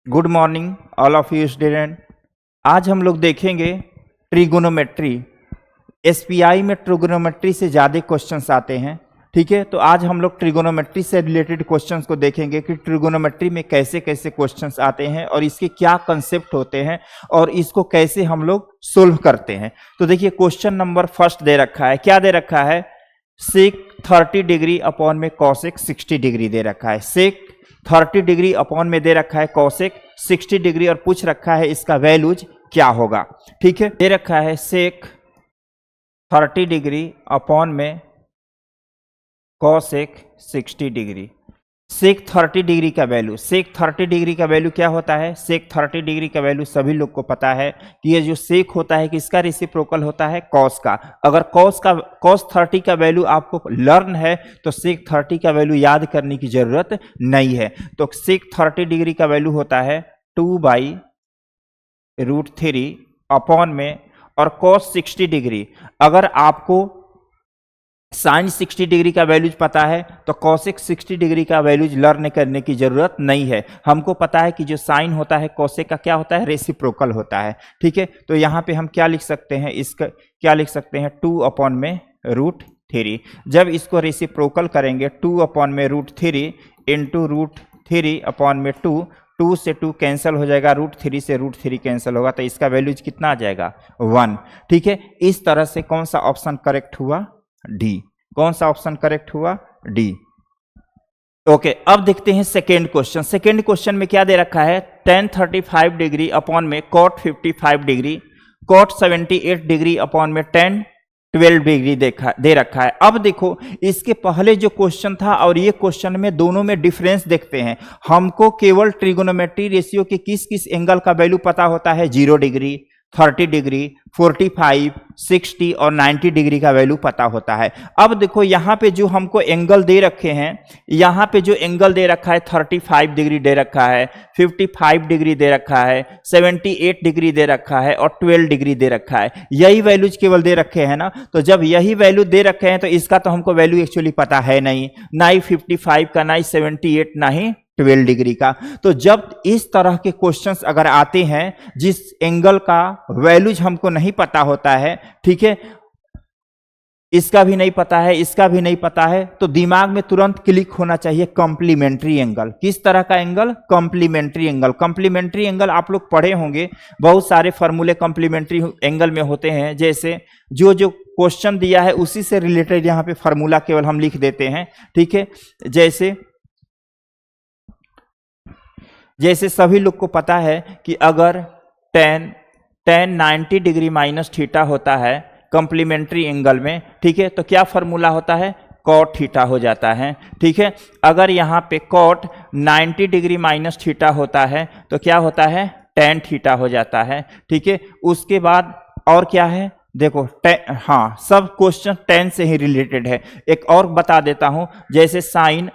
Good morning all of you student. आज हम लोग देखेंगे ट्रिगोनोमेट्री। एसपीआई में ट्रिगोनोमेट्री से ज़्यादा क्वेश्चंस आते हैं, ठीक है। तो आज हम लोग ट्रिगोनोमेट्री से रिलेटेड क्वेश्चंस को देखेंगे कि ट्रिगोनोमेट्री में कैसे कैसे क्वेश्चंस आते हैं और इसके क्या कंसेप्ट होते हैं और इसको कैसे हम लोग सोल्व करते हैं। तो देखिए क्वेश्चन नंबर फर्स्ट दे रखा है, क्या दे रखा है, सेक 30 डिग्री अपॉन में कॉसेक 60 डिग्री दे रखा है। सेक 30 डिग्री अपॉन में दे रखा है कॉसेक 60 डिग्री और पूछ रखा है इसका वैल्यूज क्या होगा, ठीक है। दे रखा है सेक 30 डिग्री अपॉन में कॉसेक 60 डिग्री। सेक 30 डिग्री का वैल्यू, सेक 30 डिग्री का वैल्यू क्या होता है, सेक 30 डिग्री का वैल्यू सभी लोग को पता है कि ये जो सेक होता है किसका रेसिप्रोकल होता है, कॉस का। अगर कॉस 30 का वैल्यू आपको लर्न है तो सेक 30 का वैल्यू याद करने की जरूरत नहीं है। तो सेक 30 डिग्री का वैल्यू होता है 2/√3 अपॉन में, और कॉस 60 डिग्री, अगर आपको साइन 60 डिग्री का वैल्यूज पता है तो कॉसेक 60 डिग्री का वैल्यूज लर्न करने की जरूरत नहीं है। हमको पता है कि जो साइन होता है कॉसेक का क्या होता है, रेसिप्रोकल होता है, ठीक है। तो यहाँ पे हम क्या लिख सकते हैं, इसका क्या लिख सकते हैं, 2/√3। जब इसको रेसिप्रोकल करेंगे 2/√3 इंटू √3 अपॉन में 2 से 2 कैंसिल हो जाएगा, √3 से √3 कैंसिल होगा, तो इसका वैल्यूज कितना आ जाएगा, 1, ठीक है। इस तरह से कौन सा ऑप्शन करेक्ट हुआ, डी। कौन सा ऑप्शन करेक्ट हुआ, डी। ओके, अब देखते हैं सेकेंड क्वेश्चन। सेकेंड क्वेश्चन में क्या दे रखा है, tan 35 डिग्री अपॉन में cot 55 degree, cot 78 degree upon में tan 12 डिग्री दे रखा है। अब देखो इसके पहले जो क्वेश्चन था और ये क्वेश्चन में दोनों में डिफरेंस देखते हैं। हमको केवल ट्रिगोनोमेट्री रेशियो के किस किस एंगल का वैल्यू पता होता है, 0 डिग्री, 30 डिग्री, 45, 60 और 90 डिग्री का वैल्यू पता होता है। अब देखो यहाँ पे जो हमको एंगल दे रखे हैं, यहाँ पे जो एंगल दे रखा है 35 डिग्री दे रखा है, 55 डिग्री दे रखा है, 78 डिग्री दे रखा है और 12 डिग्री दे रखा है। यही वैल्यूज केवल दे रखे हैं ना। तो जब यही वैल्यू दे रखे हैं तो इसका तो हमको वैल्यू एक्चुअली पता है नहीं, ना ही 55 का, ना ही 78, ना ही 12 डिग्री का। तो जब इस तरह के क्वेश्चंस अगर आते हैं जिस एंगल का वैल्यूज हमको नहीं पता होता है, ठीक है, इसका भी नहीं पता है, इसका भी नहीं पता है, तो दिमाग में तुरंत क्लिक होना चाहिए कॉम्प्लीमेंट्री एंगल। किस तरह का angle, complementary angle. Complementary angle आप लोग पढ़े होंगे, बहुत सारे फॉर्मूले कॉम्प्लीमेंट्री एंगल में होते हैं। जैसे जो जो क्वेश्चन दिया है उसी से रिलेटेड यहाँ पे फॉर्मूला केवल हम लिख देते हैं, ठीक है। जैसे सभी लोग को पता है कि अगर tan 90 डिग्री माइनस थीटा होता है कॉम्प्लीमेंट्री एंगल में, ठीक है, तो क्या फॉर्मूला होता है, cot थीटा हो जाता है, ठीक है। अगर यहाँ पे cot 90 डिग्री माइनस थीटा होता है तो क्या होता है, tan थीटा हो जाता है, ठीक है। उसके बाद और क्या है, देखो हाँ, सब क्वेश्चन tan से ही रिलेटेड है। एक और बता देता हूं, जैसे साइन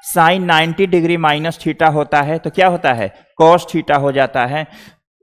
90 डिग्री माइनस थीटा होता है तो क्या होता है, कॉस थीटा हो जाता है।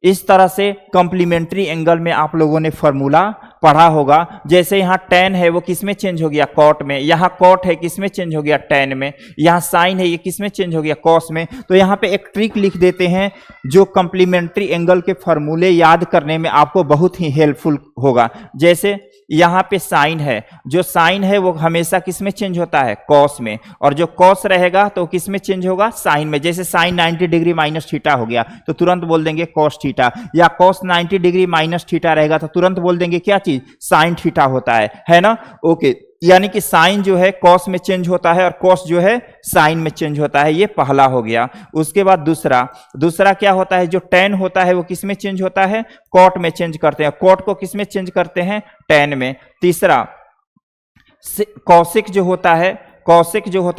इस तरह से कॉम्प्लीमेंट्री एंगल में आप लोगों ने फॉर्मूला पढ़ा होगा। जैसे यहाँ tan है वो किस में चेंज हो गया, कॉट में, यहाँ कॉट है किस में चेंज हो गया, tan में, यहाँ साइन है ये किस में चेंज हो गया, कॉस में। तो यहाँ पे एक ट्रिक लिख देते हैं जो कॉम्प्लीमेंट्री एंगल के फॉर्मूले याद करने में आपको बहुत ही हेल्पफुल होगा। जैसे यहाँ पे साइन है, जो साइन है वो हमेशा किस में चेंज होता है, कॉस में, और जो कॉस रहेगा तो किस में चेंज होगा, साइन में। जैसे साइन 90 डिग्री माइनस थीटा हो गया तो तुरंत बोल देंगे कॉस थीटा, या कॉस 90 डिग्री माइनस थीटा रहेगा तो तुरंत बोल देंगे क्या चीज, साइन थीटा होता है ना। ओके, यानी कि साइन जो है कॉस में चेंज होता है और कॉस जो है साइन में चेंज होता है, ये पहला हो गया। उसके बाद दूसरा क्या होता है, जो tan होता है वो किस में चेंज होता है, कॉट में चेंज करते हैं, कॉट को किस में चेंज करते हैं, tan में। तीसरा कॉसेक जो होता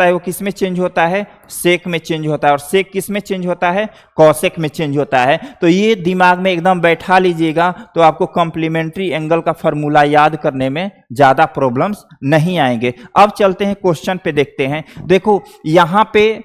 है वो किस में चेंज होता है, सेक में चेंज होता है, और सेक किस में चेंज होता है, कॉसेक में चेंज होता है। तो ये दिमाग में एकदम बैठा लीजिएगा तो आपको कॉम्प्लीमेंट्री एंगल का फॉर्मूला याद करने में ज्यादा प्रॉब्लम्स नहीं आएंगे। अब चलते हैं क्वेश्चन पे, देखते हैं। देखो यहाँ पे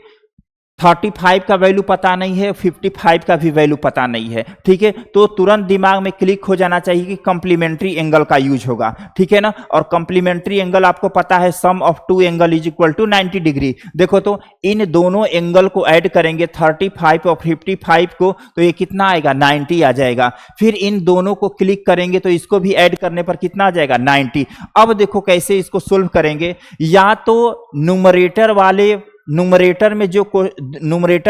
35 का वैल्यू पता नहीं है, 55 का भी वैल्यू पता नहीं है, ठीक है। तो तुरंत दिमाग में क्लिक हो जाना चाहिए कि कंप्लीमेंट्री एंगल का यूज होगा, ठीक है ना। और कंप्लीमेंट्री एंगल आपको पता है sum of two angle is equal to 90 degree. देखो तो इन दोनों एंगल को ऐड करेंगे 35 और 55 को, तो ये कितना आएगा 90 आ जाएगा। फिर इन दोनों को क्लिक करेंगे तो इसको भी ऐड करने पर कितना आ जाएगा 90। अब देखो कैसे इसको सोल्व करेंगे। या तो न्यूमरेटर में न्यूमरेटर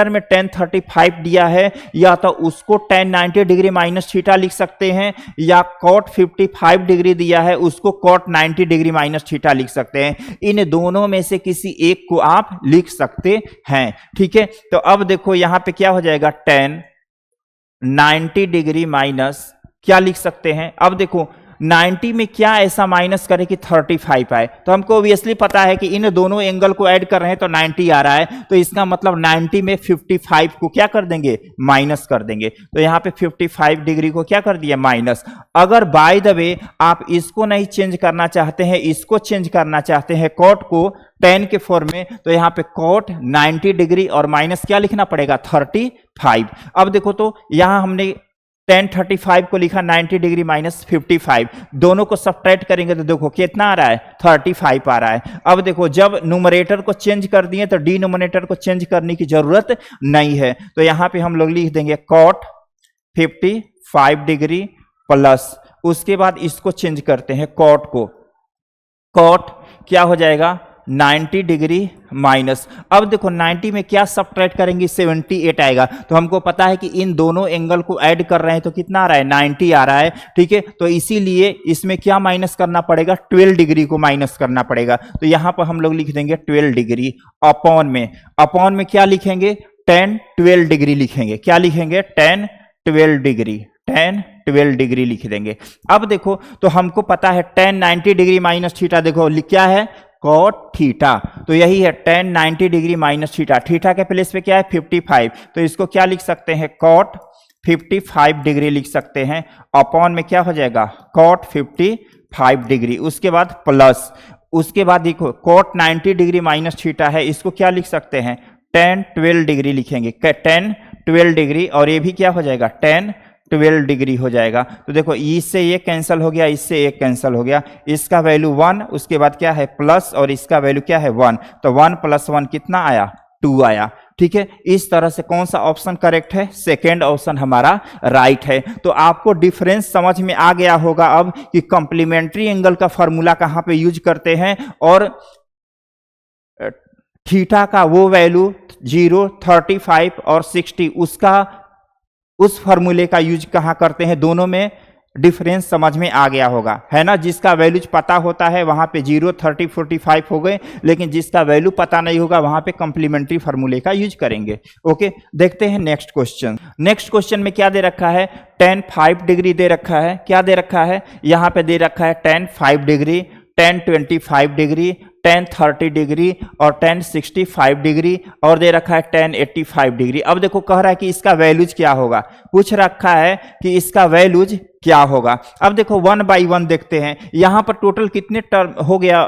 में tan 35 दिया है, या तो उसको tan 90 डिग्री माइनस थीटा लिख सकते हैं, या cot 55 डिग्री दिया है उसको cot 90 डिग्री माइनस थीटा लिख सकते हैं। इन दोनों में से किसी एक को आप लिख सकते हैं, ठीक है। तो अब देखो यहां पे क्या हो जाएगा, tan 90 डिग्री माइनस क्या लिख सकते हैं। अब देखो 90 में क्या ऐसा माइनस करे कि 35 आए, तो हमको ऑब्वियसली पता है कि इन दोनों एंगल को ऐड कर रहे हैं तो 90 आ रहा है, तो इसका मतलब 90 में 55 को क्या कर देंगे, माइनस कर देंगे। तो यहां पे 55 डिग्री को क्या कर दिया, माइनस। अगर बाय द वे आप इसको नहीं चेंज करना चाहते हैं, इसको चेंज करना चाहते हैं कॉट को tan के फॉर्म में, तो यहां पे cot 90 डिग्री और माइनस क्या लिखना पड़ेगा 35। अब देखो तो यहां हमने tan 35 को लिखा 90 डिग्री माइनस 55, दोनों को सब्ट्रैक्ट करेंगे तो देखो कितना आ रहा है 35 आ रहा है। अब देखो जब न्यूमरेटर को चेंज कर दिए तो डिनोमिनेटर को चेंज करने की जरूरत नहीं है, तो यहां पे हम लोग लिख देंगे cot 55 डिग्री प्लस, उसके बाद इसको चेंज करते हैं cot को, cot क्या हो जाएगा 90 डिग्री माइनस। अब देखो 90 में क्या सब्ट्रैक्ट करेंगे 78 आएगा, तो हमको पता है कि इन दोनों एंगल को ऐड कर रहे हैं तो कितना आ रहा है 90 आ रहा है, ठीक है। तो इसीलिए इसमें क्या माइनस करना पड़ेगा 12 डिग्री को माइनस करना पड़ेगा, तो यहां पर हम लोग लिख देंगे 12 डिग्री। अपॉन में क्या लिखेंगे tan 12 डिग्री लिखेंगे, क्या लिखेंगे tan 12 डिग्री, tan 12 डिग्री लिख देंगे। अब देखो तो हमको पता है tan 90 डिग्री माइनस थीटा, देखो क्या है cot थीटा, तो यही है tan 90 degree minus theta. Theta के प्लेस पे क्या है 55, तो इसको क्या लिख सकते हैं cot 55 डिग्री लिख सकते हैं। अपॉन में क्या हो जाएगा cot 55 डिग्री, उसके बाद प्लस, उसके बाद देखो cot 90 डिग्री माइनस थीटा है, इसको क्या लिख सकते हैं tan 12 डिग्री लिखेंगे, tan 12 डिग्री, और ये भी क्या हो जाएगा tan 12 डिग्री हो जाएगा। तो देखो इससे ये कैंसिल हो गया, इससे ये कैंसिल हो गया, इसका वैल्यू 1, उसके बाद क्या है प्लस, और इसका वैल्यू क्या है 1, तो 1 + 1 कितना आया 2 आया, ठीक है। इस तरह से कौन सा ऑप्शन करेक्ट है, सेकेंड ऑप्शन हमारा राइट है। तो आपको डिफरेंस समझ में आ गया होगा अब कि कंप्लीमेंट्री एंगल का फॉर्मूला कहां पे यूज करते हैं, और थीटा का वो वैल्यू 0, 35 और 60 उस फॉर्मूले का यूज कहां करते हैं, दोनों में डिफरेंस समझ में आ गया होगा, है ना। जिसका वैल्यूज पता होता है वहां पे 0, 30, 45 हो गए, लेकिन जिसका वैल्यू पता नहीं होगा वहां पे कंप्लीमेंट्री फॉर्मूले का यूज करेंगे। ओके, देखते हैं नेक्स्ट क्वेश्चन। नेक्स्ट क्वेश्चन में क्या दे रखा है, tan 5 डिग्री दे रखा है, क्या दे रखा है यहां पे दे रखा है tan 5 degree, tan 25 degree, tan 30 degree और tan 65 डिग्री, और दे रखा है tan 85 डिग्री। अब देखो कह रहा है कि इसका वैल्यूज क्या होगा, पूछ रखा है कि इसका वैल्यूज क्या होगा। अब देखो 1 बाई 1 देखते हैं, यहां पर टोटल कितने टर्म हो गया,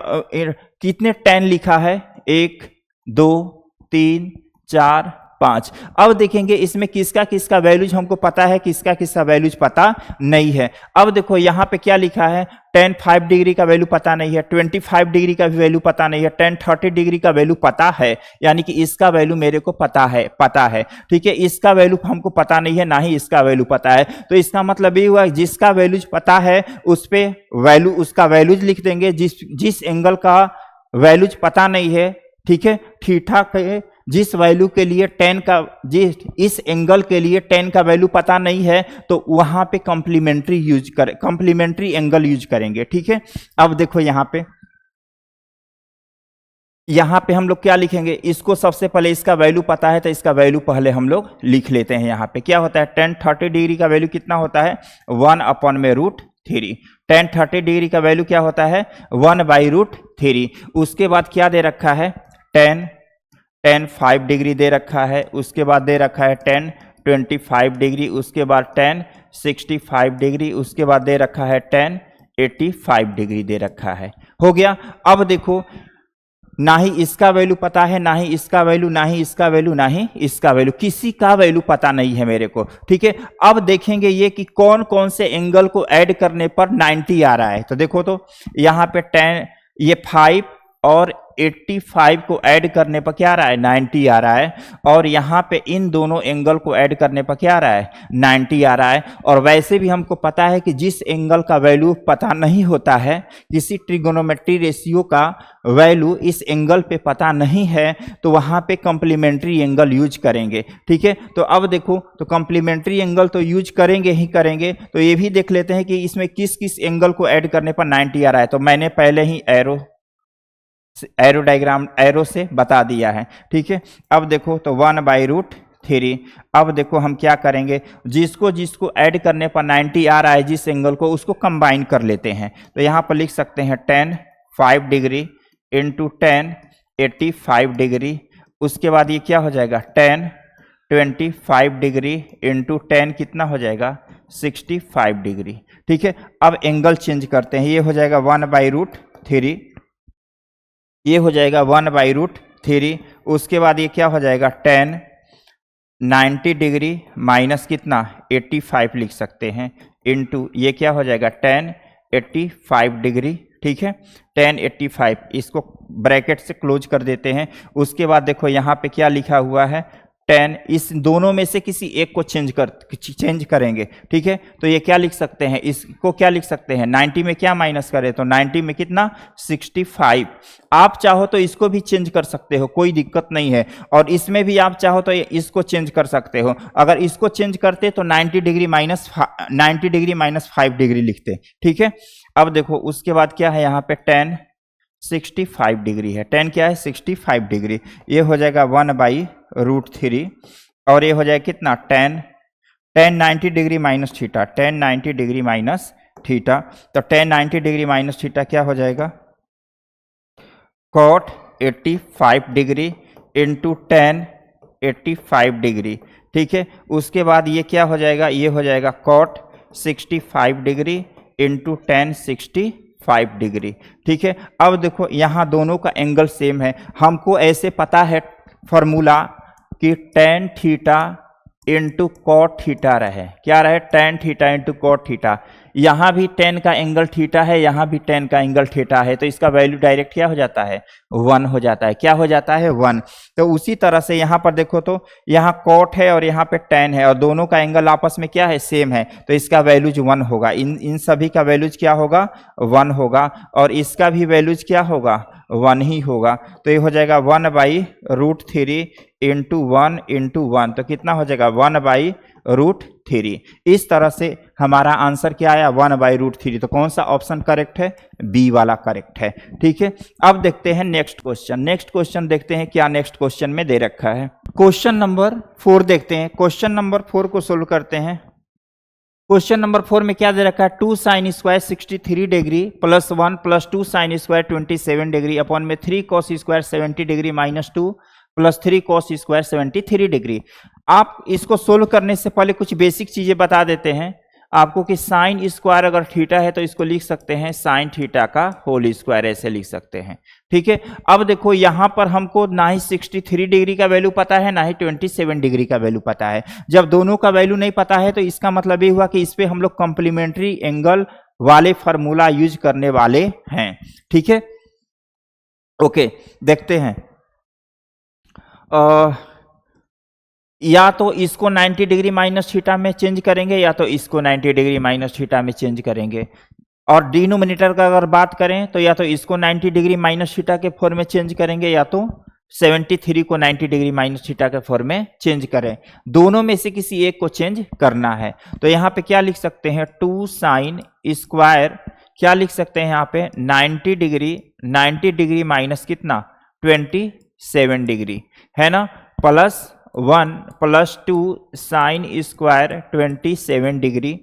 कितने tan लिखा है 1, 2, 3, 4, 5। अब देखेंगे इसमें किसका किसका वैल्यूज हमको पता है, किसका किसका वैल्यूज पता नहीं है। अब देखो यहाँ पे क्या लिखा है, tan 5 डिग्री का वैल्यू पता नहीं है, 25 डिग्री का भी वैल्यू पता नहीं है, tan 30 डिग्री का वैल्यू पता है, यानी कि इसका वैल्यू मेरे को पता है, ठीक है। इसका वैल्यू हमको पता नहीं है, ना ही इसका वैल्यू पता है, तो इसका मतलब ये हुआ जिसका वैल्यूज पता है उस पे वैल्यू, उसका वैल्यूज लिख देंगे। जिस एंगल का वैल्यूज पता नहीं है, ठीक है, थीटा के जिस वैल्यू के लिए tan का, जिस इस एंगल के लिए tan का वैल्यू पता नहीं है, तो वहां पे कंप्लीमेंट्री एंगल यूज करेंगे, ठीक है। अब देखो यहां पे हम लोग क्या लिखेंगे, इसको सबसे पहले इसका वैल्यू पता है तो इसका वैल्यू पहले हम लोग लिख लेते हैं। यहां पे क्या होता है, tan 30 डिग्री का वैल्यू कितना होता है 1/√3। tan 30 डिग्री का वैल्यू क्या होता है 1/√3। उसके बाद क्या दे रखा है tan 5 डिग्री दे रखा है, उसके बाद दे रखा है tan 25 डिग्री, उसके बाद tan 65 डिग्री, उसके बाद दे रखा है tan 85 डिग्री दे रखा है, हो गया। अब देखो ना ही इसका वैल्यू पता है, ना ही इसका वैल्यू, ना ही इसका वैल्यू, ना ही इसका वैल्यू, किसी का वैल्यू पता नहीं है मेरे को। ठीक है, अब देखेंगे ये कि कौन कौन से एंगल को ऐड करने पर 90 आ रहा है। तो देखो तो यहाँ पे 10, ये 5 और 85 को ऐड करने पर क्या आ रहा है, 90 आ रहा है। और यहाँ पे इन दोनों एंगल को ऐड करने पर क्या आ रहा है, 90 आ रहा है। और वैसे भी हमको पता है कि जिस एंगल का वैल्यू पता नहीं होता है, किसी ट्रिगोनोमेट्री रेशियो का वैल्यू इस एंगल पे पता नहीं है, तो वहाँ पे कॉम्प्लीमेंट्री एंगल यूज करेंगे। ठीक है, तो अब देखो, तो कॉम्प्लीमेंट्री एंगल तो यूज करेंगे ही करेंगे। तो ये भी देख लेते हैं कि इसमें किस किस एंगल को ऐड करने पर 90 आ रहा है। तो मैंने पहले ही एरो डायग्राम एरो से बता दिया है। ठीक है, अब देखो तो 1/√3। अब देखो हम क्या करेंगे, जिसको जिसको ऐड करने पर 90 आ रहा है, जिस एंगल को, उसको कंबाइन कर लेते हैं। तो यहाँ पर लिख सकते हैं 10 5 डिग्री इंटू 10 85 डिग्री। उसके बाद ये क्या हो जाएगा, 10 25 डिग्री इंटू 10 कितना हो जाएगा, 65 डिग्री। ठीक है, अब एंगल चेंज करते हैं, ये हो जाएगा 1/√3, ये हो जाएगा 1/√3। उसके बाद ये क्या हो जाएगा, 10 90 डिग्री माइनस कितना, 85 लिख सकते हैं, इंटू ये क्या हो जाएगा 10 85 डिग्री। ठीक है, 10 85, इसको ब्रैकेट से क्लोज कर देते हैं। उसके बाद देखो यहाँ पे क्या लिखा हुआ है, 10, इस दोनों में से किसी एक को चेंज करेंगे। ठीक है, तो ये क्या लिख सकते हैं, इसको क्या लिख सकते हैं, 90 में क्या माइनस करें, तो 90 में कितना, 65। आप चाहो तो इसको भी चेंज कर सकते हो, कोई दिक्कत नहीं है। और इसमें भी आप चाहो तो इसको चेंज कर सकते हो। अगर इसको चेंज करते तो 90 डिग्री माइनस 5 डिग्री लिखते। ठीक है, अब देखो उसके बाद क्या है, यहाँ पे 10 65 डिग्री है, 10 क्या है, 65 डिग्री। ये हो जाएगा 1/√3। और ये हो जाएगा कितना, 10 90 degree minus theta, 10 90 degree minus theta. तो 10 90 डिग्री माइनस थीटा क्या हो जाएगा, cot 85 डिग्री इंटू 10 85 डिग्री। ठीक है, उसके बाद ये क्या हो जाएगा, ये हो जाएगा cot 65 डिग्री इंटू 10 65 डिग्री। ठीक है, अब देखो यहाँ दोनों का एंगल सेम है। हमको ऐसे पता है फॉर्मूला कि tan theta into cot theta रहे, क्या रहे, tan theta into cot theta. यहाँ भी tan का एंगल थीटा है, यहाँ भी tan का एंगल थीटा है, तो इसका वैल्यू डायरेक्ट क्या हो जाता है, 1 हो जाता है। क्या हो जाता है, 1। तो उसी तरह से यहाँ पर देखो तो यहाँ कॉट है और यहाँ पे tan है, और दोनों का एंगल आपस में क्या है, सेम है, तो इसका वैल्यूज 1 होगा। इन सभी का वैल्यूज क्या होगा, 1 होगा। और इसका भी वैल्यूज क्या होगा, 1 ही होगा। तो ये हो जाएगा 1/√3 इंटू 1 इंटू 1, तो कितना हो जाएगा, 1/√3। इस तरह से हमारा आंसर क्या आया, 1/√3। तो कौन सा ऑप्शन करेक्ट है, बी वाला करेक्ट है। ठीक है, अब देखते हैं नेक्स्ट क्वेश्चन। नेक्स्ट क्वेश्चन देखते हैं क्या नेक्स्ट क्वेश्चन में दे रखा है। क्वेश्चन नंबर 4 देखते हैं। क्वेश्चन नंबर 4 को सोल्व करते हैं। क्वेश्चन नंबर 4 में क्या दे रखा है, 2 sin square 63 degree plus 1 plus 2 sin square 27 degree upon में 3 cos square 70 degree minus 2 plus 3 cos square 73 degree. आप इसको सोल्व करने से पहले कुछ बेसिक चीजें बता देते हैं आपको कि साइन स्क्वायर अगर थीटा है तो इसको लिख सकते हैं साइन थीटा का होल स्क्वायर, ऐसे लिख सकते हैं। ठीक है, अब देखो यहां पर हमको ना ही 63 डिग्री का वैल्यू पता है, ना ही 27 डिग्री का वैल्यू पता है। जब दोनों का वैल्यू नहीं पता है तो इसका मतलब ये हुआ कि इस पे हम लोग कॉम्प्लीमेंट्री एंगल वाले फॉर्मूला यूज करने वाले हैं। ठीक है, ओके, देखते हैं। या तो इसको 90 डिग्री माइनस थीटा में चेंज करेंगे, या तो इसको 90 डिग्री माइनस थीटा में चेंज करेंगे। और डिनोमिनेटर का अगर बात करें तो या तो इसको 90 डिग्री माइनस थीटा के फॉर्म में चेंज करेंगे, या तो 73 को 90 डिग्री माइनस थीटा के फॉर्म में चेंज करें। दोनों में से किसी एक को चेंज करना है। तो यहाँ पे क्या लिख सकते हैं, 2 sin स्क्वायर, क्या लिख सकते हैं यहाँ पे 90 डिग्री माइनस कितना 27 डिग्री है ना, plus 1 plus 2 sine square 27 degree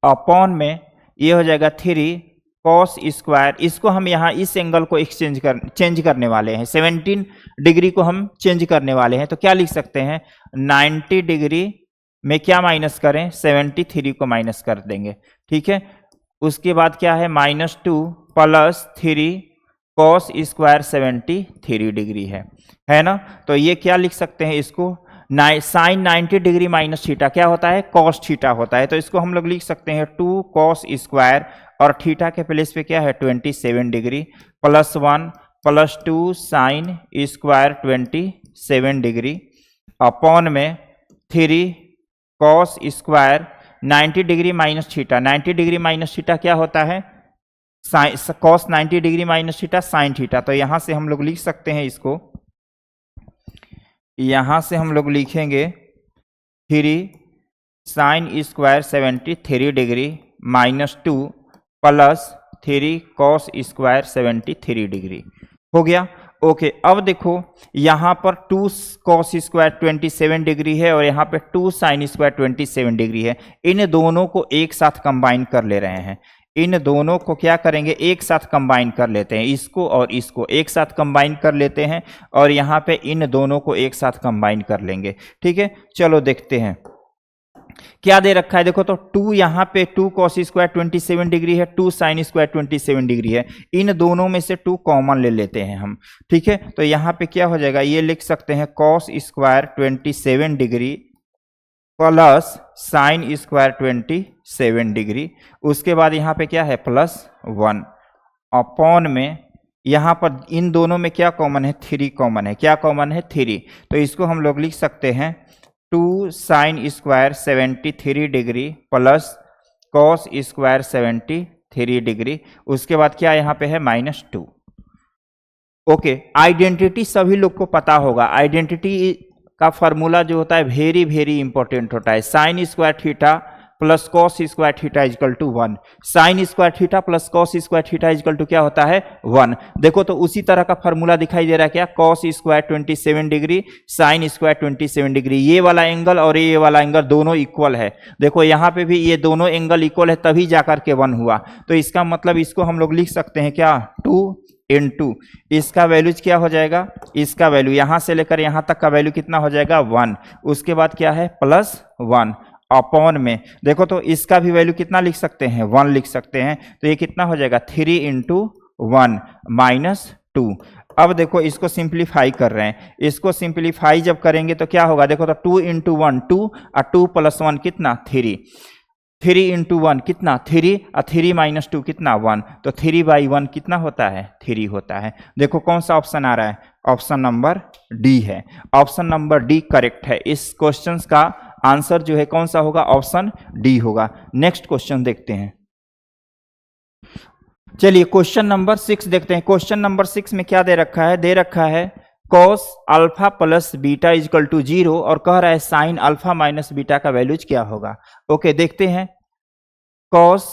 upon में ये हो जाएगा 3 कॉस स्क्वायर। इसको हम यहाँ इस एंगल को चेंज करने वाले हैं, 17 डिग्री को हम चेंज करने वाले हैं। तो क्या लिख सकते हैं 90 डिग्री में क्या माइनस करें, 73 को माइनस कर देंगे। ठीक है, उसके बाद क्या है -2 प्लस 3 कॉस स्क्वायर 73 डिग्री है ना। तो ये क्या लिख सकते हैं इसको, साइन 90 डिग्री माइनस थीटा क्या होता है, कॉस थीटा होता है। तो इसको हम लोग लिख सकते हैं 2 कॉस स्क्वायर और थीटा के प्लेस पे क्या है 27 degree plus 1 plus 2 sine square 27 degree upon में 3 cos square 90 degree minus theta. 90 degree minus theta क्या होता है, cos 90 degree minus theta sine theta. तो यहां से हम लोग लिख सकते हैं इसको, यहां से हम लोग लिखेंगे 3 sine square 73 degree minus 2 plus 3 cos square 73 degree हो गया। ओके, अब देखो यहां पर 2 कॉस स्क्वायर 27 डिग्री है और यहां पे 2 साइन स्क्वायर 27 डिग्री है। इन दोनों को एक साथ कंबाइन कर ले रहे हैं, इन दोनों को क्या करेंगे एक साथ कंबाइन कर लेते हैं, इसको और इसको एक साथ कंबाइन कर लेते हैं और यहाँ पे इन दोनों को एक साथ कंबाइन कर लेंगे। ठीक है, चलो देखते हैं क्या दे रखा है। देखो तो 2 यहाँ पे 2 कॉस स्क्वायर 27 डिग्री है, 2 साइन स्क्वायर 27 डिग्री है। इन दोनों में से 2 कॉमन ले लेते हैं हम। ठीक है, तो यहाँ पे क्या हो जाएगा, ये लिख सकते हैं cos square 27 degree plus sine square 27 degree. उसके बाद यहाँ पे क्या है प्लस 1 अपॉन में यहाँ पर इन दोनों में क्या कॉमन है 3 कॉमन है। क्या कॉमन है 3। तो इसको हम लोग लिख सकते हैं 2 sine square 73 degree plus cos square 73 degree. उसके बाद क्या यहाँ पे है -2। ओके, आइडेंटिटी सभी लोग को पता होगा। आइडेंटिटी का फॉर्मूला जो होता है वेरी वेरी इंपॉर्टेंट होता है। Sine square theta plus cos square theta is equal to 1। Sine square theta plus cos square theta is equal to क्या होता है 1। देखो तो उसी तरह का फॉर्मूला दिखाई दे रहा है क्या, cos square 27 degree sine square 27 degree. ये वाला एंगल और ये वाला एंगल दोनों इक्वल है। देखो यहाँ पे भी ये दोनों एंगल इक्वल है तभी जाकर के 1 हुआ। तो इसका मतलब इसको हम लोग लिख सकते हैं क्या 2 इंटू इसका वैल्यूज क्या हो जाएगा, इसका वैल्यू यहां से लेकर यहां तक का वैल्यू कितना हो जाएगा 1। उसके बाद क्या है प्लस 1 अपॉन में देखो तो इसका भी वैल्यू कितना लिख सकते हैं 1 लिख सकते हैं। तो ये कितना हो जाएगा 3 इंटू 1 -2। अब देखो इसको सिंप्लीफाई कर रहे हैं, इसको सिंप्लीफाई जब करेंगे तो क्या होगा, देखो तो 2 इंटू 1 2 और 2 प्लस 1 कितना 3। 3 इंटू 1 कितना 3 और 3 -2 कितना 1। तो 3/1 कितना होता है 3 होता है। देखो कौन सा ऑप्शन आ रहा है, ऑप्शन नंबर डी है। ऑप्शन नंबर डी करेक्ट है। इस क्वेश्चन का आंसर जो है कौन सा होगा, ऑप्शन डी होगा। नेक्स्ट क्वेश्चन देखते हैं। चलिए क्वेश्चन नंबर 6 देखते हैं। क्वेश्चन नंबर 6 में क्या दे रखा है, दे रखा है cos alpha plus beta is equal to 0 और कह रहा है साइन अल्फा माइनस बीटा का वैल्यूज क्या होगा। ओके देखते हैं, cos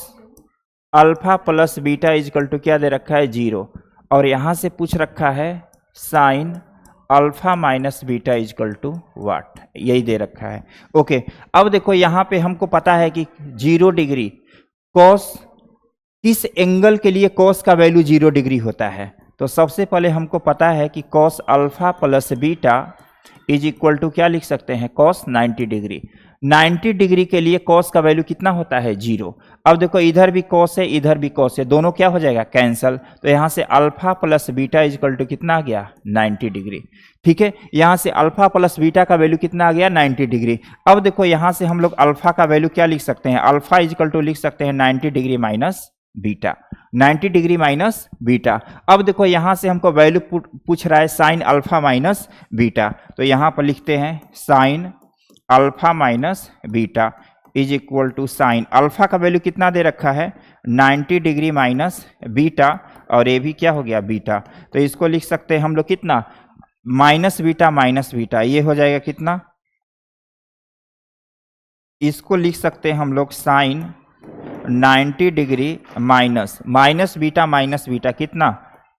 alpha plus beta is equal to क्या दे रखा है 0 और यहां से पूछ रखा है sine alpha minus beta is equal to what, यही दे रखा है। ओके, अब देखो यहां पे हमको पता है कि 0 डिग्री कॉस, किस एंगल के लिए कॉस का वैल्यू 0 डिग्री होता है। तो सबसे पहले हमको पता है कि cos alpha plus beta is equal to क्या लिख सकते हैं कॉस 90 डिग्री। 90 डिग्री के लिए कॉस का वैल्यू कितना होता है 0। अब देखो इधर भी कॉस है इधर भी कॉस है, दोनों क्या हो जाएगा कैंसल। तो यहां से alpha plus beta is equal to कितना आ गया 90 डिग्री। ठीक है, यहां से अल्फा प्लस बीटा का वैल्यू कितना आ गया 90 डिग्री। अब देखो यहां से हम लोग अल्फा का वैल्यू क्या लिख सकते हैं, अल्फा इज इक्वल टू लिख सकते हैं 90 degree minus beta, 90 degree minus beta. अब देखो यहां से हमको वैल्यू पूछ रहा है साइन अल्फा माइनस बीटा। तो यहां पर लिखते हैं sine alpha minus beta is equal to sine alpha का वैल्यू कितना दे रखा है 90 डिग्री माइनस बीटा और ये भी क्या हो गया बीटा। तो इसको लिख सकते हैं हम लोग कितना माइनस बीटा, ये हो जाएगा कितना, इसको लिख सकते हैं हम लोग साइन 90 डिग्री माइनस बीटा कितना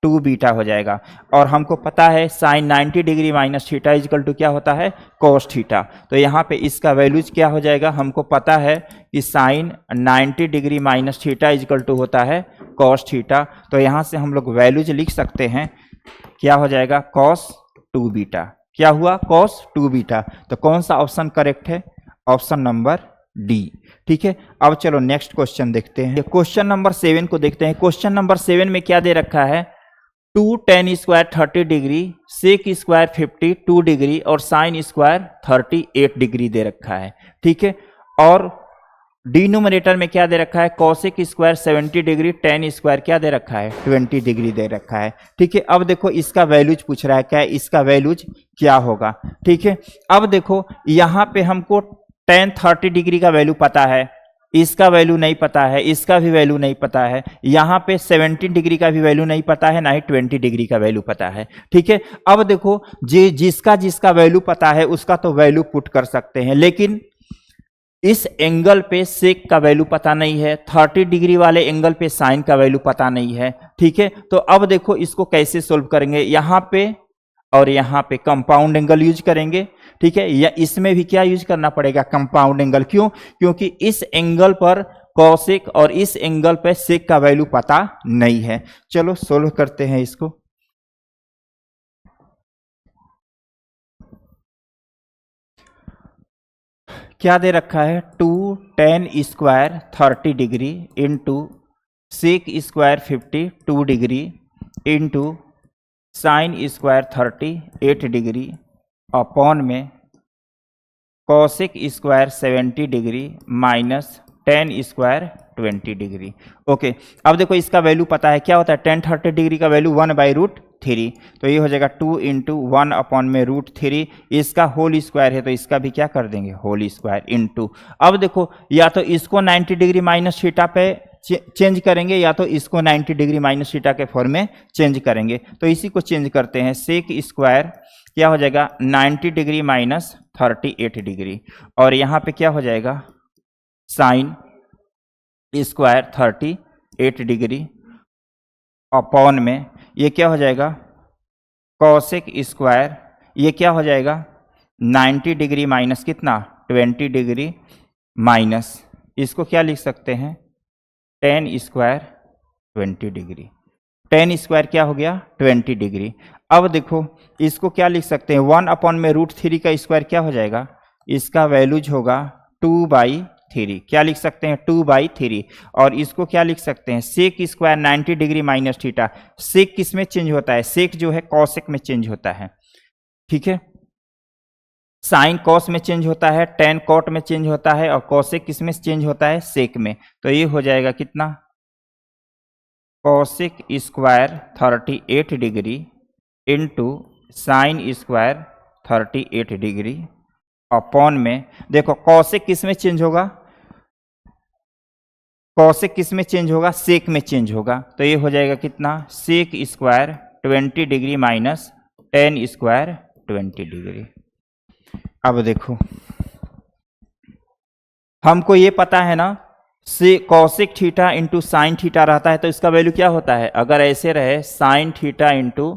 2 बीटा हो जाएगा। और हमको पता है sine 90 degree minus theta is equal to क्या होता है कॉस थीटा। तो यहाँ पे इसका वैल्यूज क्या हो जाएगा, हमको पता है कि sine 90 degree minus theta is equal to होता है कॉस थीटा। तो यहाँ से हम लोग वैल्यूज लिख सकते हैं, क्या हो जाएगा cos 2 बीटा। क्या हुआ cos 2 बीटा। तो कौन सा ऑप्शन करेक्ट है, ऑप्शन नंबर डी। ठीक है, अब चलो नेक्स्ट क्वेश्चन देखते हैं। क्वेश्चन नंबर 7 को देखते हैं। क्वेश्चन नंबर 7 में क्या दे रखा है, two tan square 30 degree, sec square 52 degree और साइन स्क्वायर 38 डिग्री दे रखा है। ठीक है, और डिनोमिनेटर में क्या दे रखा है, cosec square 70 degree, ten square क्या दे रखा है, 20 डिग्री दे रखा है। ठीक है, अब देखो इसका वैल्यूज पूछ रहा है, क्या इसका वैल्यूज क्या होगा। ठीक है, अब देखो यहां पे हमको टेन 30 डिग्री का वैल्यू पता है, इसका वैल्यू नहीं पता है, इसका भी वैल्यू नहीं पता है, यहां पे 17 डिग्री का भी वैल्यू नहीं पता है, ना ही 20 डिग्री का वैल्यू पता है। ठीक है, अब देखो जिसका जिसका वैल्यू पता है उसका तो वैल्यू पुट कर सकते हैं, लेकिन इस एंगल पे सेक का वैल्यू पता नहीं है, 30 डिग्री वाले एंगल पे साइन का वैल्यू पता नहीं है। ठीक है, तो अब देखो इसको कैसे सोल्व करेंगे, यहां पे और यहां पे कंपाउंड एंगल यूज करेंगे। ठीक है, या इसमें भी क्या यूज करना पड़ेगा, कंपाउंड एंगल। क्यों, क्योंकि इस एंगल पर कॉसेक और इस एंगल पे सेक का वैल्यू पता नहीं है। चलो सोल्व करते हैं इसको। क्या दे रखा है, two tan square 30 degree into sec square 52 degree into sine square 38 degree upon में cosec square 70 degree minus tan square 20 degree. Okay, अब देखो इसका वैल्यू पता है, क्या होता है, टेन 30 डिग्री का वैल्यू 1/√3, तो ये हो जाएगा 2 इंटू 1 अपॉन में √3, इसका होल स्क्वायर है तो इसका भी क्या कर देंगे, होल स्क्वायर इंटू। अब देखो या तो इसको 90 डिग्री माइनस थीटा पे चेंज करेंगे या तो इसको 90 डिग्री माइनस थीटा के फॉर्म में चेंज करेंगे, तो इसी को चेंज करते हैं। सेक स्क्वायर क्या हो जाएगा, 90 डिग्री माइनस 38 डिग्री, और यहाँ पे क्या हो जाएगा, साइन स्क्वायर 38 डिग्री अपॉन में ये क्या हो जाएगा, कॉसेक स्क्वायर, ये क्या हो जाएगा, 90 डिग्री माइनस कितना, 20 डिग्री माइनस, इसको क्या लिख सकते हैं, ten square 20 degree. Ten square क्या हो गया, 20 डिग्री। अब देखो इसको क्या लिख सकते हैं, 1 अपॉन में √3 का स्क्वायर क्या हो जाएगा, इसका वैल्यूज होगा 2/3, क्या लिख सकते हैं, 2/3। और इसको क्या लिख सकते हैं, sec square 90 degree minus theta, sec किस में चेंज होता है, सेक जो है कॉसेक में चेंज होता है। ठीक है, साइन कॉस में चेंज होता है, टेन कॉट में चेंज होता है, और कॉसेक किस में चेंज होता है, सेक में। तो ये हो जाएगा कितना, cosec square 38 degree into sine square 38 degree upon में, देखो कॉसेक किस में चेंज होगा, कॉसेक किस में चेंज होगा, सेक में चेंज होगा, तो ये हो जाएगा कितना, sec square 20 degree minus tan square 20 degree. अब देखो हमको ये पता है ना, से cosec theta into sine theta रहता है तो इसका वैल्यू क्या होता है, अगर ऐसे रहे sine theta into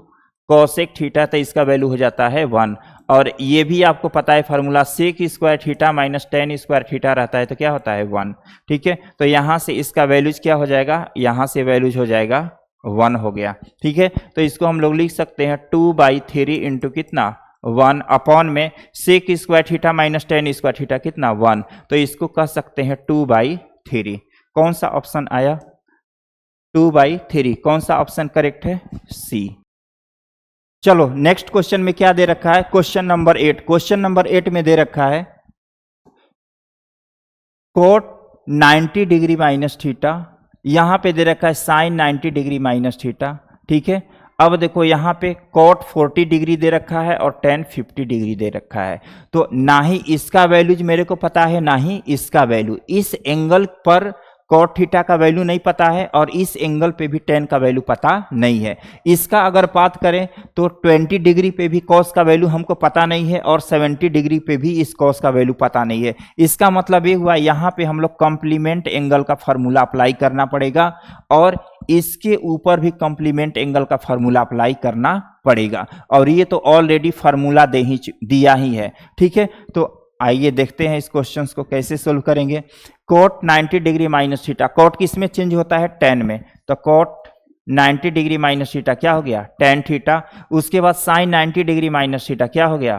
cosec theta तो इसका वैल्यू हो जाता है 1। और ये भी आपको पता है formula, sec square theta minus tan square theta रहता है तो क्या होता है 1। ठीक है, तो यहाँ से इसका वैल्यूज क्या हो जाएगा, यहाँ से वैल्यूज हो जाएगा 1 हो गया। ठीक है, तो इसको हम लोग लिख सकते हैं 2/3 इंटू कितना, 1 अपॉन में sec square theta minus tan square theta कितना 1, तो इसको कह सकते हैं 2/3। कौन सा ऑप्शन आया, 2/3, कौन सा ऑप्शन करेक्ट है, सी। चलो नेक्स्ट क्वेश्चन में क्या दे रखा है, क्वेश्चन नंबर 8। क्वेश्चन नंबर 8 में दे रखा है कोट 90 डिग्री माइनस थीटा, यहां पे दे रखा है साइन 90 डिग्री माइनस थीटा। ठीक है, अब देखो यहाँ पे कॉट 40 डिग्री दे रखा है और टेन 50 डिग्री दे रखा है, तो ना ही इसका वैल्यूज मेरे को पता है ना ही इसका वैल्यू। इस एंगल पर कॉट थीटा का वैल्यू नहीं पता है और इस एंगल पे भी टेन का वैल्यू पता नहीं है। इसका अगर बात करें तो 20 डिग्री पे भी कॉस का वैल्यू हमको पता नहीं है और 70 डिग्री पे भी इस कॉस का वैल्यू पता नहीं है। इसका मतलब ये हुआ यहाँ पे हम लोग कॉम्प्लीमेंट एंगल का फार्मूला अप्लाई करना पड़ेगा और इसके ऊपर भी कॉम्प्लीमेंट एंगल का फार्मूला अप्लाई करना पड़ेगा, और ये तो ऑलरेडी फार्मूला दिया ही है। ठीक है, तो आइए देखते हैं इस क्वेश्चन को कैसे सोल्व करेंगे। Cot 90 degree minus theta, cot किस में चेंज होता है, टेन में, तो कोट 90 डिग्री माइनस थीटा क्या हो गया, टेन थीटा। उसके बाद साइन 90 डिग्री माइनस थीटा क्या हो गया,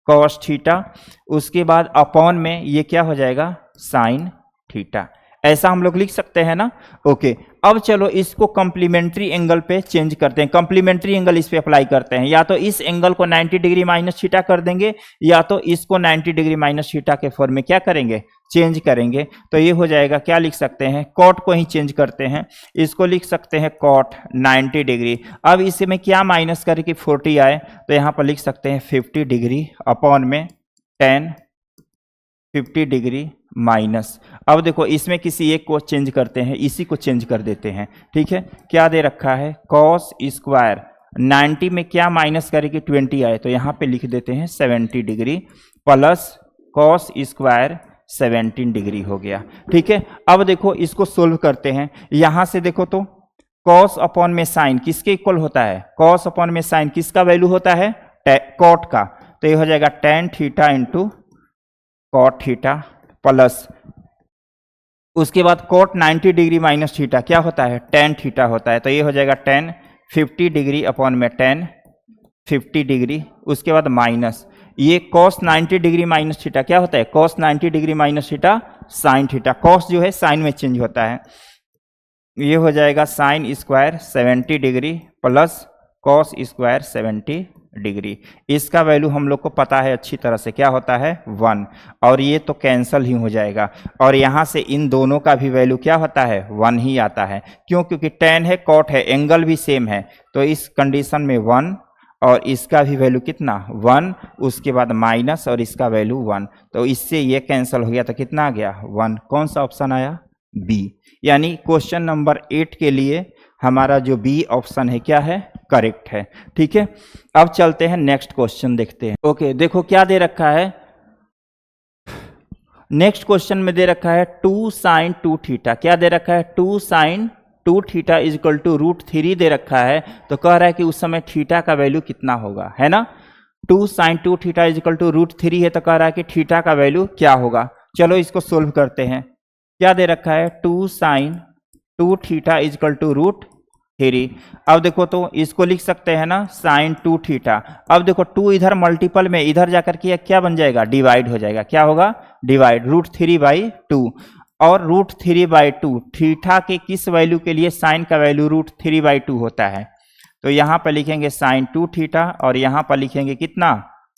कॉस थीटा। उसके बाद अपॉन में ये क्या हो जाएगा, साइन थीटा। ऐसा हम लोग लिख सकते हैं ना। ओके, अब चलो इसको कॉम्प्लीमेंट्री एंगल पे चेंज करते हैं, कॉम्प्लीमेंट्री एंगल इस पे अप्लाई करते हैं। या तो इस एंगल को 90 डिग्री माइनस थीटा कर देंगे, या तो इसको 90 डिग्री माइनस थीटा के फॉर्म में क्या करेंगे, चेंज करेंगे। तो ये हो जाएगा, क्या लिख सकते हैं, कॉट को ही चेंज करते हैं, इसको लिख सकते हैं कॉट 90 डिग्री। अब इसमें क्या माइनस करके 40 आए, तो यहाँ पर लिख सकते हैं 50 डिग्री अपॉन में 10 50 डिग्री माइनस। अब देखो इसमें किसी एक को चेंज करते हैं, इसी को चेंज कर देते हैं। ठीक है, क्या दे रखा है, कॉस स्क्वायर 90 में क्या माइनस करके 20 आए, तो यहाँ पे लिख देते हैं 70 degree plus cos square 17 degree हो गया। ठीक है, अब देखो इसको सोल्व करते हैं। यहां से देखो तो कॉस अपॉन में साइन किसके इक्वल होता है, कॉस अपॉन में साइन किसका वैल्यू होता है, कॉट का। तो ये हो जाएगा tan theta into cot theta plus उसके बाद कॉट 90 डिग्री माइनस थीटा क्या होता है, tan थीटा होता है। तो ये हो जाएगा tan 50 डिग्री अपॉन में tan 50 डिग्री, उसके बाद माइनस ये cos 90 डिग्री माइनस थीटा क्या होता है, cos 90 degree minus theta sine theta, cos जो है साइन में चेंज होता है। ये हो जाएगा sine square 70 degree plus cos square 70 degree. इसका वैल्यू हम लोग को पता है अच्छी तरह से, क्या होता है 1, और ये तो कैंसल ही हो जाएगा। और यहाँ से इन दोनों का भी वैल्यू क्या होता है 1 ही आता है। क्यों, क्योंकि tan है कॉट है, एंगल भी सेम है, तो इस कंडीशन में 1 और इसका भी वैल्यू कितना 1, उसके बाद माइनस और इसका वैल्यू 1, तो इससे ये कैंसिल हो गया, तो कितना आ गया 1। कौन सा ऑप्शन आया, बी। यानी क्वेश्चन नंबर 8 के लिए हमारा जो बी ऑप्शन है क्या है, करेक्ट है। ठीक है, अब चलते हैं नेक्स्ट क्वेश्चन देखते हैं। ओके, देखो क्या दे रखा है, नेक्स्ट क्वेश्चन में दे रखा है 2 sin 2 थीटा। क्या दे रखा है, 2 sin 2 theta is equal to √3 दे रखा है। तो कह रहा है कि उस समय थीटा का वैल्यू कितना होगा, है ना। 2 sin 2 theta is equal to √3 है, तो कह रहा है कि थीटा का वैल्यू क्या होगा। चलो इसको सोल्व करते हैं। क्या दे रखा है, 2 sin 2 theta is equal to √3। अब देखो तो इसको लिख सकते हैं ना sin 2 थीटा। अब देखो 2 इधर मल्टीपल में इधर जाकर के क्या बन जाएगा, डिवाइड हो जाएगा। क्या होगा, डिवाइड, √3/2 और √3/2 थीटा के किस वैल्यू के लिए साइन का वैल्यू √3/2 होता है। तो यहाँ पर लिखेंगे sin 2 थीटा और यहाँ पर लिखेंगे कितना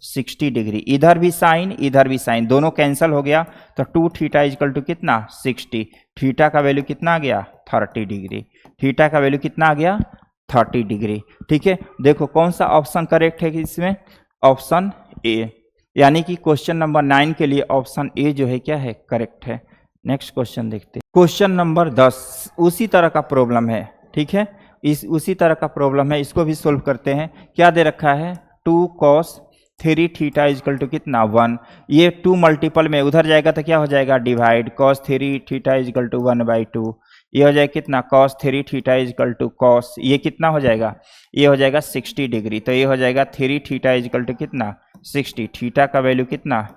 60 डिग्री। इधर भी साइन इधर भी साइन, दोनों कैंसिल हो गया, तो 2 थीटा इजकल टू कितना 60। थीटा का वैल्यू कितना आ गया 30 डिग्री। थीटा का वैल्यू कितना आ गया 30 डिग्री। ठीक है, देखो कौन सा ऑप्शन करेक्ट है कि इसमें, ऑप्शन ए। यानी कि क्वेश्चन नंबर 9 के लिए ऑप्शन ए जो है क्या है, करेक्ट है। नेक्स्ट क्वेश्चन देखते हैं, क्वेश्चन नंबर 10 उसी तरह का प्रॉब्लम है। ठीक है, उसी तरह का प्रॉब्लम है, इसको भी सोल्व करते हैं। क्या दे रखा है, 2 cos 3 थीटा इजकल टू कितना 1। ये 2 मल्टीपल में उधर जाएगा तो क्या हो जाएगा divide, cos 3 theta is equal to 1/2। ये हो जाएगा कितना cos 3 theta is equal to cos, ये कितना हो जाएगा, ये हो जाएगा 60 डिग्री। तो ये हो जाएगा 3 थीटा इजकल टू कितना 60। थीटा का वैल्यू कितना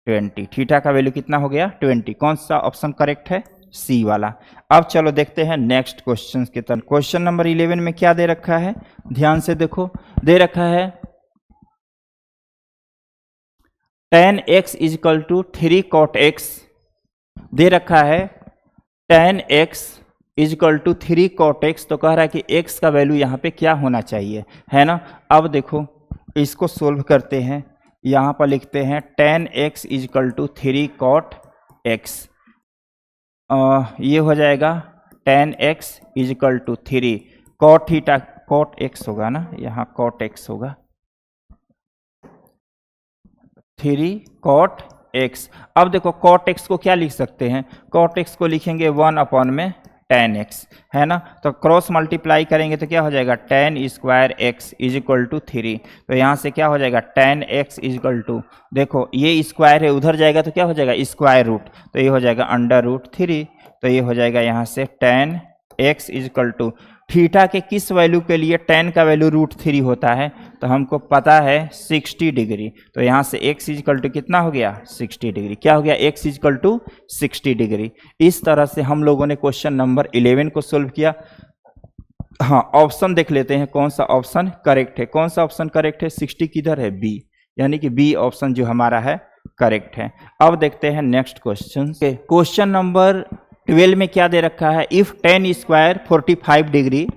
20। थीटा का वैल्यू कितना हो गया 20। कौन सा ऑप्शन करेक्ट है, सी वाला। अब चलो देखते हैं नेक्स्ट क्वेश्चन की तरफ। क्वेश्चन नंबर 11 में क्या दे रखा है, ध्यान से देखो। दे रखा है tan x is equal to 3 cot x। दे रखा है tan x is equal to 3 cot x। तो कह रहा है कि x का वैल्यू यहाँ पे क्या होना चाहिए, है ना। अब देखो इसको सोल्व करते हैं। यहाँ पर लिखते हैं tan x is equal to 3 cot x। ये हो जाएगा tan x is equal to 3 cot theta, cot x होगा ना, यहाँ cot x होगा 3 cot x। अब देखो cot x को क्या लिख सकते हैं, cot x को लिखेंगे 1/में tan x, है ना। तो क्रॉस मल्टीप्लाई करेंगे तो क्या हो जाएगा tan square x is equal to 3। तो यहाँ से क्या हो जाएगा tan x इजकल टू, देखो ये स्क्वायर है उधर जाएगा तो क्या हो जाएगा स्क्वायर रूट, तो ये हो जाएगा √3। तो ये हो जाएगा यहाँ से tan x is equal to, theta के किस वैल्यू के लिए tan का वैल्यू √3 होता है, तो हमको पता है 60 डिग्री। तो यहाँ से x इजकल टू कितना हो गया 60 डिग्री। क्या हो गया x इजकल टू 60 डिग्री। इस तरह से हम लोगों ने क्वेश्चन नंबर 11 को सोल्व किया। हाँ, ऑप्शन देख लेते हैं कौन सा ऑप्शन करेक्ट है। कौन सा ऑप्शन करेक्ट है, 60 किधर है, बी, यानी कि बी ऑप्शन जो हमारा है करेक्ट है। अब देखते हैं नेक्स्ट क्वेश्चन। क्वेश्चन नंबर 12 में क्या दे रखा है, if tan square 45 degree,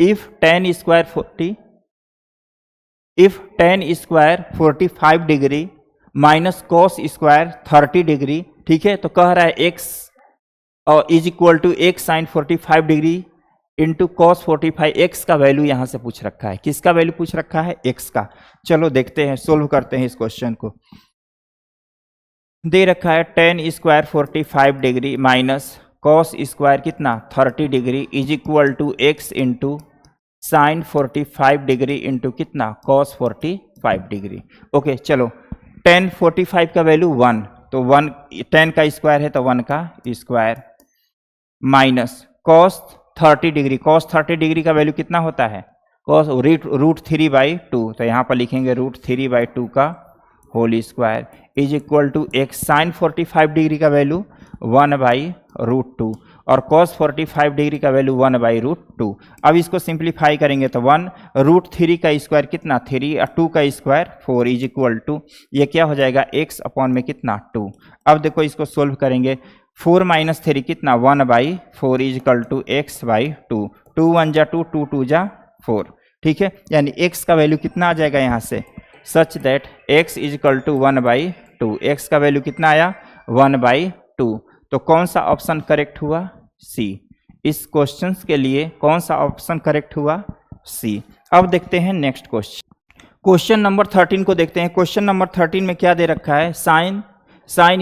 if tan square 45 degree minus cos square 30 degree, ठीक है, तो कह रहा है x और is equal to x sine 45 degree into cos 45, x का वैल्यू यहां से पूछ रखा है। किसका वैल्यू पूछ रखा है, x का। चलो देखते हैं, सोल्व करते हैं इस क्वेश्चन को। दे रखा है tan square 45 degree minus cos square कितना 30 degree is equal to x into sine 45 degree into कितना कॉस 45 डिग्री। ओके चलो, tan 45 का वैल्यू 1, तो 1 tan का स्क्वायर है तो 1 का square minus cos 30 degree, cos 30 degree का वैल्यू कितना होता है, कॉस √3/2, तो यहाँ पर लिखेंगे √3/2 का whole square is equal to x sine 45 degree का वैल्यू 1/√2 और cos 45 डिग्री का वैल्यू 1/√2। अब इसको सिंप्लीफाई करेंगे तो 1√3 का स्क्वायर कितना 3 और 2 का स्क्वायर 4 इज इक्वल टू ये क्या हो जाएगा x अपॉन में कितना 2। अब देखो इसको सोल्व करेंगे, 4 माइनस 3 कितना 1/4 इज इक्वल टू x/2, 2 1 जा 2, 2 2 जा 4, ठीक है, यानी x का वैल्यू कितना आ जाएगा यहाँ से, such that x is equal to 1/2, x का वैल्यू कितना आया 1/2। तो कौन सा ऑप्शन करेक्ट हुआ, सी। इस क्वेश्चन के लिए कौन सा ऑप्शन करेक्ट हुआ, सी। अब देखते हैं नेक्स्ट क्वेश्चन नंबर 13 को देखते हैं। क्वेश्चन नंबर 13 में क्या दे रखा है, sine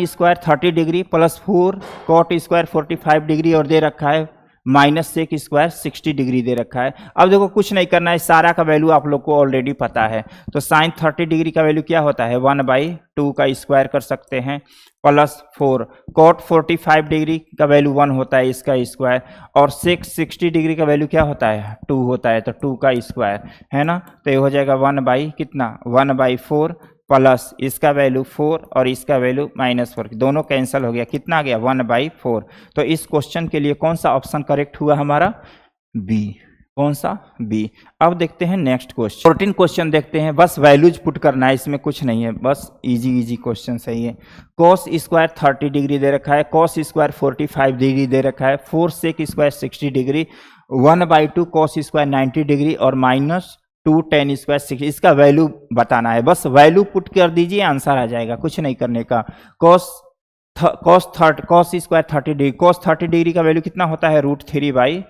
square 30 degree plus 4 cot square 45 degree और दे रखा है माइनस सेक स्क्वायर 60 डिग्री दे रखा है। अब देखो कुछ नहीं करना है, सारा का वैल्यू आप लोग को ऑलरेडी पता है। तो साइन 30 डिग्री का वैल्यू क्या होता है 1/2 का स्क्वायर कर सकते हैं प्लस 4 कॉट 45 डिग्री का वैल्यू 1 होता है इसका स्क्वायर और सेक 60 डिग्री का वैल्यू क्या होता है 2 होता है, तो 2 का स्क्वायर है ना, तो ये हो जाएगा 1/4 प्लस इसका वैल्यू 4 और इसका वैल्यू -4, दोनों कैंसिल हो गया, कितना आ गया 1/4। तो इस क्वेश्चन के लिए कौन सा ऑप्शन करेक्ट हुआ हमारा, बी। कौन सा, बी। अब देखते हैं नेक्स्ट क्वेश्चन 14 क्वेश्चन देखते हैं, बस वैल्यूज पुट करना है, इसमें कुछ नहीं है, बस इजी क्वेश्चन सही है। कॉस स्क्वायर 30 डिग्री दे रखा है, कॉस स्क्वायर 45 डिग्री दे रखा है, 4 sec square 60 degree, 1/2 cos square 90 degree और -2 tan स्क्वायर 60, इसका वैल्यू बताना है, बस वैल्यू पुट कर दीजिए आंसर आ जाएगा, कुछ नहीं करने का। Cos square 30 degree, cos 30 degree का वैल्यू कितना होता है √3/2,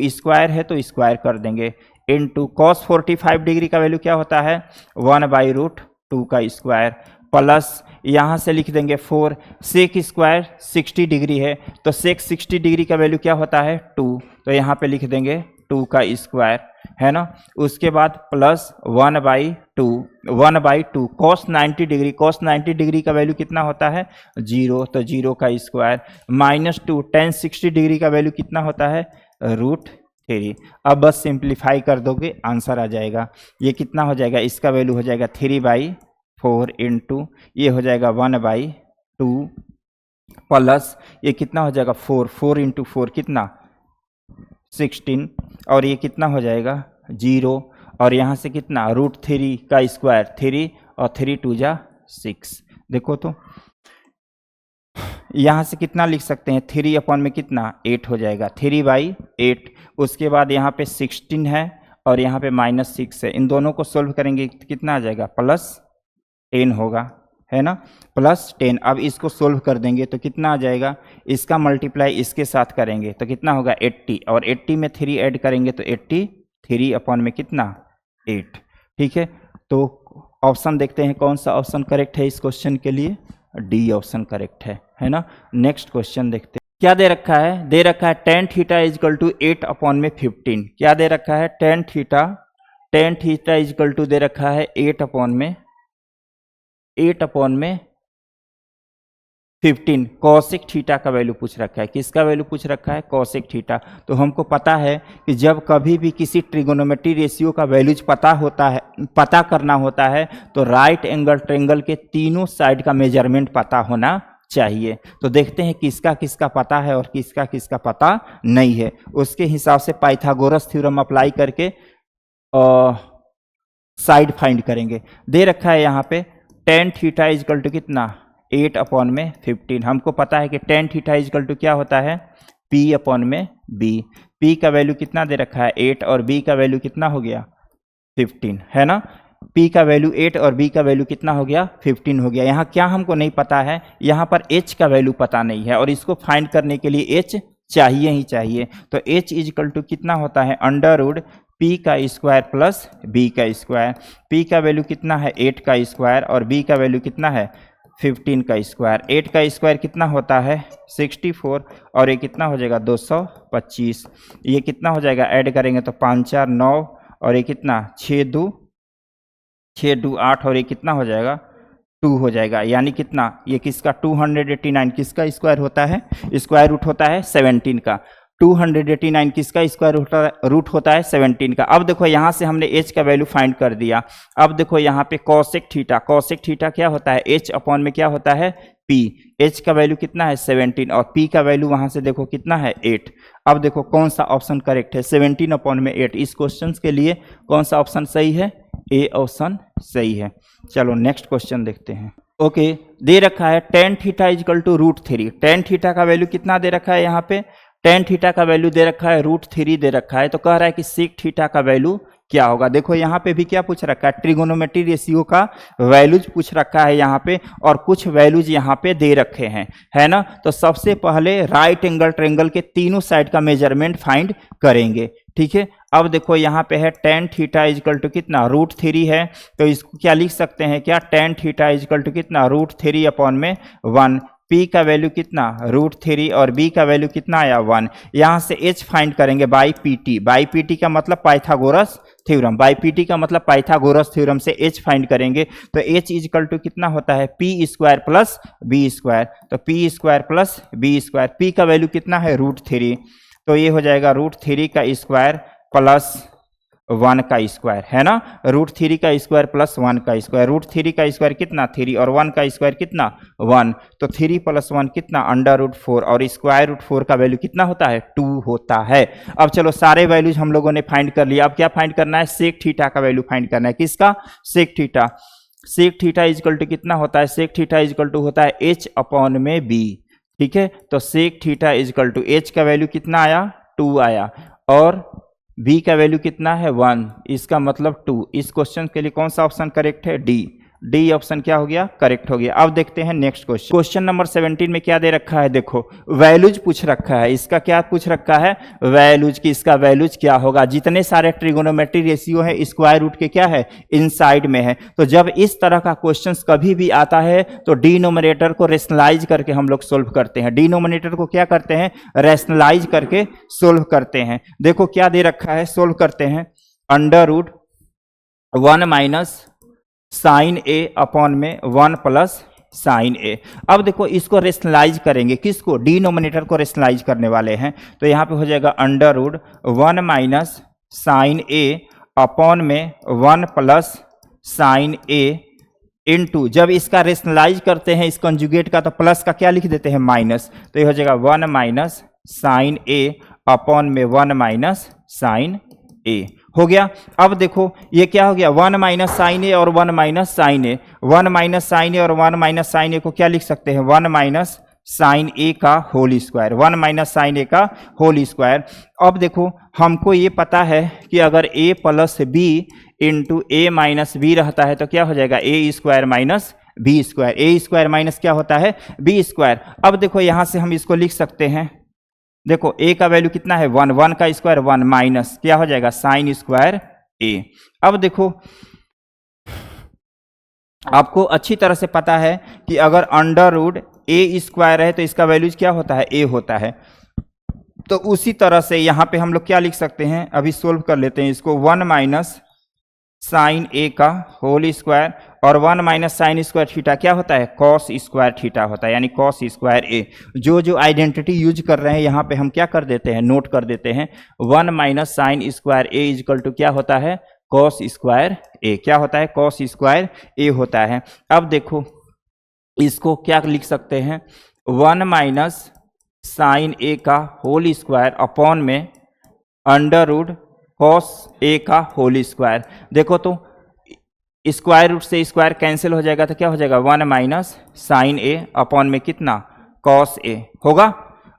स्क्वायर है तो स्क्वायर कर देंगे, इनटू कॉस 45 डिग्री का वैल्यू क्या होता है 1/√2 का स्क्वायर प्लस यहाँ से लिख देंगे 4 सेक स्क्वायर 60 डिग्री है, तो सेक 60 डिग्री का वैल्यू क्या होता है 2, तो यहाँ पे लिख देंगे 2 का स्क्वायर है ना। उसके बाद plus 1/2 cos 90 degree, cos 90 degree का वैल्यू कितना होता है 0, तो 0 का स्क्वायर -2 tan 60 डिग्री का वैल्यू कितना होता है √3। अब बस सिंप्लीफाई कर दोगे आंसर आ जाएगा, ये कितना हो जाएगा, इसका वैल्यू हो जाएगा 3/4 इंटू ये हो जाएगा 1/2 प्लस ये कितना हो जाएगा 4 इंटू 4 कितना 16 और ये कितना हो जाएगा 0 और यहाँ से कितना √3 का स्क्वायर 3 और 3 2 जा 6। देखो तो यहाँ से कितना लिख सकते हैं 3 अपॉन में कितना 8 हो जाएगा 3/8। उसके बाद यहाँ पे 16 है और यहाँ पे -6 है, इन दोनों को सोल्व करेंगे तो कितना आ जाएगा +10 होगा, है ना, +10। अब इसको सोल्व कर देंगे तो कितना आ जाएगा, इसका मल्टीप्लाई इसके साथ करेंगे तो कितना होगा 80 और 80 में 3 ऐड करेंगे तो 83 अपॉन में कितना 8, ठीक है। तो ऑप्शन देखते हैं कौन सा ऑप्शन करेक्ट है इस क्वेश्चन के लिए, डी ऑप्शन करेक्ट है ना। नेक्स्ट क्वेश्चन देखते हैं, क्या दे रखा है, दे रखा है tan θ = 8 अपॉन में 15, क्या दे रखा है tan θ = दे रखा है 8 अपॉन में 15, कॉसेक थीटा का वैल्यू पूछ रखा है, किसका वैल्यू पूछ रखा है कॉसेक थीटा। तो हमको पता है कि जब कभी भी किसी ट्रिगोनोमेट्री रेशियो का वैल्यूज पता करना होता है तो राइट एंगल ट्रायंगल के तीनों साइड का मेजरमेंट पता होना चाहिए। तो देखते हैं किसका किसका पता है और किसका किसका पता नहीं है, उसके हिसाब से पाइथागोरस थ्योरम अप्लाई करके साइड फाइंड करेंगे। दे रखा है यहाँ पे tan θ = कितना 8 अपॉन में 15, हमको पता है कि tan θ = क्या होता है P अपॉन में B। P का वैल्यू कितना दे रखा है 8 और B का वैल्यू कितना हो गया 15, है ना। P का वैल्यू 8 और B का वैल्यू कितना हो गया 15 हो गया। यहाँ क्या हमको नहीं पता है, यहाँ पर H का वैल्यू पता नहीं है और इसको फाइंड करने के लिए H चाहिए ही चाहिए। तो H इजिकल टू कितना होता है अंडर रूट P का स्क्वायर प्लस B का स्क्वायर। P का वैल्यू कितना है 8 का स्क्वायर और B का वैल्यू कितना है 15 का स्क्वायर। 8 का स्क्वायर कितना होता है 64 और ये कितना हो जाएगा 225। ये कितना हो जाएगा ऐड करेंगे तो 5 4 9 और ये कितना 6 2 8 और ये कितना हो जाएगा 2 हो जाएगा। यानी कितना ये किसका 289 किसका स्क्वायर होता है, स्क्वायर रूट होता है 17 का। 289 किसका स्क्वायर रूट होता है 17 का। अब देखो यहाँ से हमने h का वैल्यू फाइंड कर दिया। अब देखो यहाँ पे कॉसेक थीटा क्या होता है h अपॉन में क्या होता है p। h का वैल्यू कितना है 17 और p का वैल्यू वहां से देखो कितना है 8। अब देखो कौन सा ऑप्शन करेक्ट है 17 अपॉन में 8। इस क्वेश्चन के लिए कौन सा ऑप्शन सही है, ए ऑप्शन सही है। चलो नेक्स्ट क्वेश्चन देखते हैं। ओके दे रखा है tan theta is equal to √3। tan theta का वैल्यू कितना दे रखा है, यहाँ पे tan थीटा का वैल्यू दे रखा है √3 दे रखा है। तो कह रहा है कि सेक थीटा का वैल्यू क्या होगा। देखो यहाँ पे भी क्या पूछ रखा है, ट्रिगोनोमेट्री रेशियो का वैल्यूज पूछ रखा है यहाँ पे और कुछ वैल्यूज यहाँ पे दे रखे हैं, है ना। तो सबसे पहले राइट एंगल ट्रायंगल के तीनों साइड का मेजरमेंट फाइंड करेंगे, ठीक है। अब देखो यहाँ पे है tan थीटा इजिकल टू कितना √3 है, तो इसको क्या लिख सकते हैं क्या tan थीटा इजिकल टू कितना √3 अपॉन में 1। P का वैल्यू कितना √3 और B का वैल्यू कितना आया 1। यहाँ से H फाइंड करेंगे बाई PT का मतलब पाइथागोरस थ्योरम, बाई PT का मतलब पाइथागोरस थ्योरम से H फाइंड करेंगे। तो H इजिकल टू कितना होता है P square plus B square. तो P square plus B square, P का वैल्यू कितना है √3, तो ये हो जाएगा √3 का स्क्वायर प्लस 1 का स्क्वायर, है ना। √3 का स्क्वायर प्लस 1 का स्क्वायर। √3 का स्क्वायर कितना 3 और 1 का स्क्वायर कितना 1, तो 3 + 1 कितना √4 और स्क्वायर रूट 4 का वैल्यू कितना होता है 2 होता है। अब चलो सारे वैल्यूज हम लोगों ने फाइंड कर लिया। अब क्या फाइंड करना है, सेक थीटा का वैल्यू फाइंड करना है। किसका, sec theta. Sec theta is equal to कितना होता है, सेक थीटा इजिकल टू होता है h अपॉन में b, ठीक है। तो sec theta is equal to h का वैल्यू कितना आया 2 आया और b का वैल्यू कितना है 1, इसका मतलब 2। इस क्वेश्चन के लिए कौन सा ऑप्शन करेक्ट है, डी ऑप्शन क्या हो गया, करेक्ट हो गया। अब देखते हैं नेक्स्ट क्वेश्चन। क्वेश्चन नंबर 17 में क्या दे रखा है, देखो वैल्यूज पूछ रखा है। इसका क्या पूछ रखा है, वैल्यूज की। इसका वैल्यूज क्या होगा, जितने सारे ट्रिगोनोमेट्री रेशियो है स्क्वायर रूट के क्या है इनसाइड में है। तो जब इस तरह का क्वेश्चन कभी भी आता है तो डिनोमिनेटर को रेशनलाइज करके हम लोग सोल्व करते हैं। डिनोमिनेटर को क्या करते हैं, रेशनलाइज करके सोल्व करते हैं। देखो क्या दे रखा है, सोल्व करते हैं। √1 माइनस साइन ए अपॉन में 1 प्लस साइन ए। अब देखो इसको रेशनलाइज करेंगे, किसको, डिनोमिनेटर को रेशनलाइज करने वाले हैं। तो यहाँ पे हो जाएगा √1 माइनस साइन ए अपॉन में 1 प्लस साइन ए इनटू, जब इसका रेशनलाइज करते हैं इस कंजुगेट का तो प्लस का क्या लिख देते हैं माइनस। तो ये हो जाएगा 1 माइनस साइन ए अपॉन में 1 माइनस साइन ए हो गया। अब देखो ये क्या हो गया, 1 माइनस साइन ए और 1 माइनस साइन ए। 1 माइनस साइन ए और 1 माइनस साइन ए को क्या लिख सकते हैं, 1 माइनस साइन ए का होल स्क्वायर, 1 माइनस साइन ए का होल स्क्वायर। अब देखो हमको ये पता है कि अगर a plus B into A minus B रहता है तो क्या हो जाएगा A square minus B square. A square minus क्या होता है बी स्क्वायर। अब देखो यहां से हम इसको लिख सकते हैं, देखो a का वैल्यू कितना है 1, 1 का स्क्वायर 1 माइनस क्या हो जाएगा साइन स्क्वायर a। अब देखो आपको अच्छी तरह से पता है कि अगर √a स्क्वायर है तो इसका वैल्यूज क्या होता है a होता है। तो उसी तरह से यहाँ पे हम लोग क्या लिख सकते हैं, अभी सोल्व कर लेते हैं इसको। 1 माइनस साइन ए का होल स्क्वायर और 1 माइनस साइन स्क्वायर थीटा क्या होता है कॉस स्क्वायर थीटा होता है, यानी कॉस स्क्वायर ए। जो आइडेंटिटी यूज कर रहे हैं यहाँ पे हम क्या कर देते हैं, नोट कर देते हैं। 1 minus sine square A is equal to क्या होता है कॉस स्क्वायर ए, क्या होता है कॉस स्क्वायर ए होता है। अब देखो इसको क्या लिख सकते हैं, 1 माइनस साइन ए का होल स्क्वायर अपॉन में √ कॉस ए का होल स्क्वायर। देखो तो स्क्वायर रूट से स्क्वायर कैंसिल हो जाएगा तो क्या हो जाएगा 1 माइनस साइन ए अपॉन में कितना कॉस ए होगा।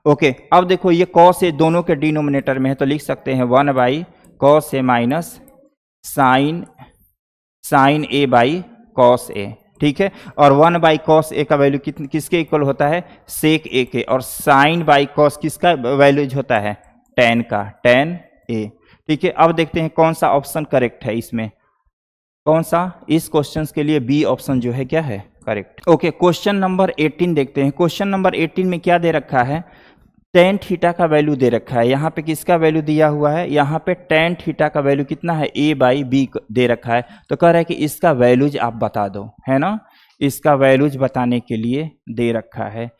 ओके, अब देखो ये कॉस ए दोनों के डिनोमिनेटर में है तो लिख सकते हैं 1 by cos A minus sine A by cos A, ठीक है। और 1 बाई कॉस ए का वैल्यू किसके इक्वल होता है, सेक ए के, और साइन बाई कॉस किसका वैल्यूज होता है, टेन का, टेन ए, ठीक है। अब देखते हैं कौन सा ऑप्शन करेक्ट है इसमें, कौन सा, इस क्वेश्चन के लिए बी ऑप्शन जो है क्या है करेक्ट। ओके, क्वेश्चन नंबर 18 देखते हैं। क्वेश्चन नंबर 18 में क्या दे रखा है, टेन थीटा का वैल्यू दे रखा है। यहाँ पे किसका वैल्यू दिया हुआ है, यहाँ पे टेन थीटा का वैल्यू कितना है, ए बाई बी दे रखा है। तो कह रहा है कि इसका वैल्यूज आप बता दो, है ना, इसका वैल्यूज बताने के लिए दे रखा है।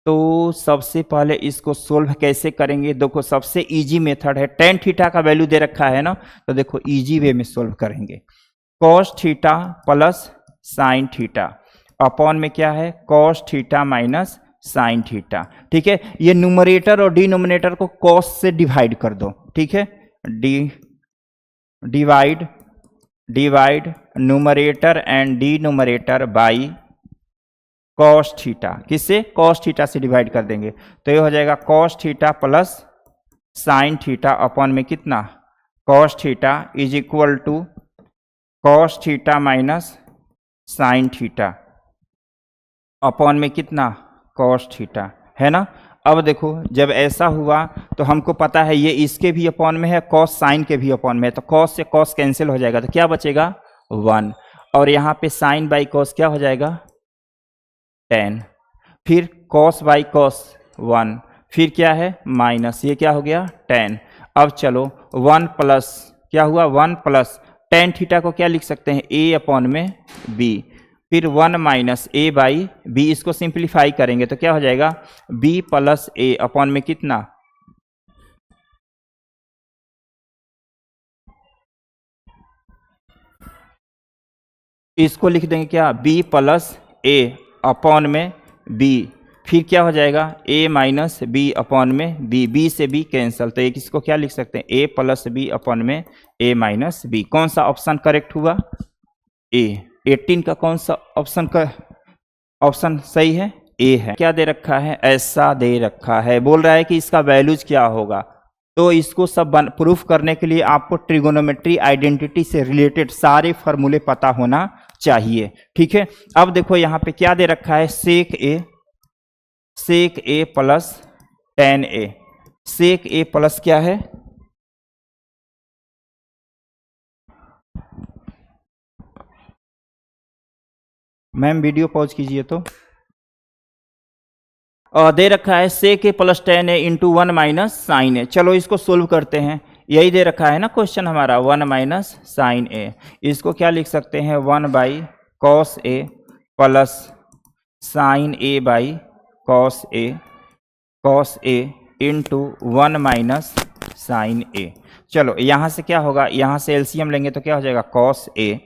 तो सबसे पहले इसको सोल्व कैसे करेंगे, देखो सबसे इजी मेथड है, टेन थीटा का वैल्यू दे रखा है ना, तो देखो इजी वे में सोल्व करेंगे। Cos theta plus sine theta upon में क्या है, cos theta minus sine theta, ठीक है। ये न्यूमरेटर और डिनोमिनेटर को कॉस से डिवाइड कर दो, ठीक है, divide numerator and denominator by cos theta, किससे, कॉस थीटा से डिवाइड कर देंगे तो ये हो जाएगा cos theta plus sine theta upon में कितना, cos theta is equal to cos theta minus sine theta upon में कितना, कॉस थीटा, है ना। अब देखो जब ऐसा हुआ तो हमको पता है ये इसके भी अपॉन में है, कॉस साइन के भी अपॉन में है, तो कॉस से कॉस कैंसिल हो जाएगा तो क्या बचेगा 1, और यहाँ पे साइन बाई कॉस क्या हो जाएगा 10, फिर कॉस बाई कॉस 1, फिर क्या है माइनस, ये क्या हो गया 10। अब चलो 1 प्लस क्या हुआ, 1 प्लस टेन थीटा को क्या लिख सकते हैं, ए अपॉन में बी, फिर 1 माइनस ए बाई बी, इसको सिंप्लीफाई करेंगे तो क्या हो जाएगा बी प्लस ए अपॉन में कितना, इसको लिख देंगे क्या, बी प्लस ए अपॉन में बी, फिर क्या हो जाएगा ए माइनस बी अपॉन में बी, बी से बी कैंसल, तो एक इसको क्या लिख सकते हैं ए प्लस बी अपॉन में ए माइनस बी। कौन सा ऑप्शन करेक्ट हुआ, ए। 18 का कौन सा ऑप्शन का ऑप्शन सही है, ए है। क्या दे रखा है, ऐसा दे रखा है, बोल रहा है कि इसका वैल्यूज क्या होगा, तो इसको सब प्रूफ करने के लिए आपको ट्रिगोनोमेट्री आइडेंटिटी से रिलेटेड सारे फॉर्मूले पता होना चाहिए, ठीक है। अब देखो यहाँ पे क्या दे रखा है, सेक ए प्लस टेन ए, सेक ए प्लस क्या है, मैम वीडियो पॉज कीजिए तो, दे रखा है सेक ए plus ten A into 1 minus sine A. चलो इसको सोल्व करते हैं, यही दे रखा है ना क्वेश्चन हमारा, 1 माइनस साइन ए, इसको क्या लिख सकते हैं 1 by cos A plus sine A by cos A into 1 minus sine A. चलो यहाँ से क्या होगा, यहाँ से एलसीएम लेंगे तो क्या हो जाएगा कॉस ए,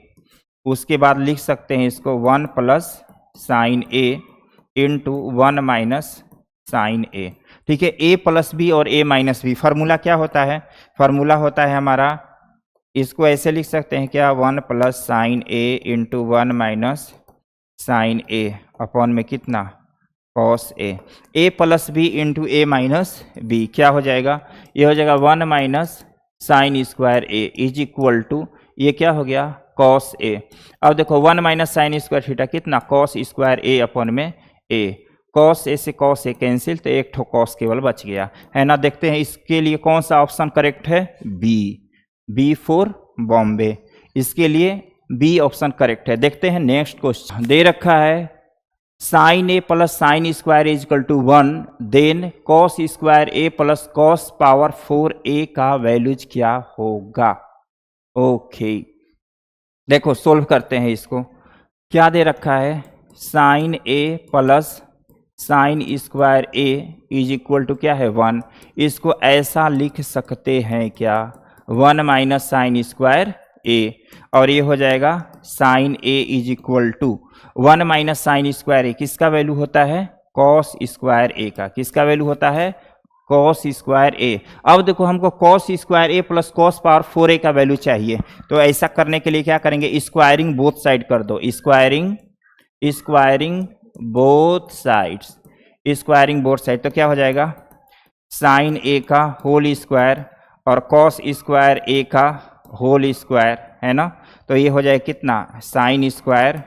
उसके बाद लिख सकते हैं इसको 1 plus sine A into 1 minus sine ए, ठीक है। ए प्लस बी और ए माइनस बी, फार्मूला क्या होता है, फार्मूला होता है हमारा, इसको ऐसे लिख सकते हैं क्या 1 plus sine A into 1 minus sine A upon में कितना cos A plus B into A minus B, क्या हो जाएगा, ये हो जाएगा 1 minus sine square A is equal to, ये क्या हो गया कॉस ए। अब देखो 1 माइनस साइन स्क्वायर थीटा कितना, कॉस स्क्वायर ए अपॉन में ए, कॉस ए से कॉस ए कैंसिल, तो एक ठो कॉस केवल बच गया, है ना। देखते हैं इसके लिए कौन सा ऑप्शन करेक्ट है, बी फॉर बॉम्बे, इसके लिए बी ऑप्शन करेक्ट है। देखते हैं नेक्स्ट क्वेश्चन, दे रखा है sine A plus sine square is equal to 1, then cos square A plus cos power 4a का वैल्यूज क्या होगा। ओके देखो सोल्व करते हैं इसको, क्या दे रखा है sine A plus sine square A is equal to क्या है 1, इसको ऐसा लिख सकते हैं क्या 1 माइनस साइन स्क्वायर ए, और ये हो जाएगा sine A is equal to 1 minus sine square A, किसका वैल्यू होता है कॉस स्क्वायर ए का, किसका वैल्यू होता है कॉस स्क्वायर ए। अब देखो हमको cos square A plus cos power 4a का वैल्यू चाहिए, तो ऐसा करने के लिए क्या करेंगे स्क्वायरिंग बोथ साइड कर दो, squaring both sides, squaring both side, तो क्या हो जाएगा साइन ए का होल स्क्वायर और कॉस स्क्वायर ए का होल स्क्वायर, है ना। तो ये हो जाए कितना, sine square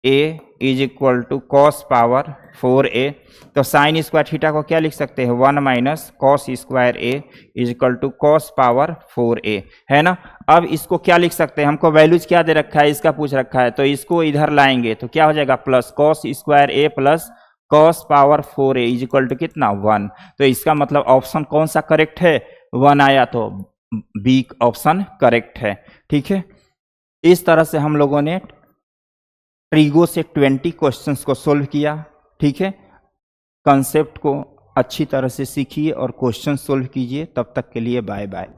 A is equal to cos power 4a। तो साइन स्क्वायर थीटा को क्या लिख सकते हैं, 1 minus cos square A is equal to cos power 4a, है ना। अब इसको क्या लिख सकते हैं, हमको वैल्यूज क्या दे रखा है, इसका पूछ रखा है, तो इसको इधर लाएंगे तो क्या हो जाएगा, plus cos square A plus cos power 4a is equal to कितना, 1। तो इसका मतलब ऑप्शन कौन सा करेक्ट है, 1 आया, तो बी ऑप्शन करेक्ट है। ठीक है, इस तरह से हम लोगों ने ट्रिगो से 20 क्वेश्चंस को सोल्व किया। ठीक है, कंसेप्ट को अच्छी तरह से सीखिए और क्वेश्चन सोल्व कीजिए। तब तक के लिए बाय बाय।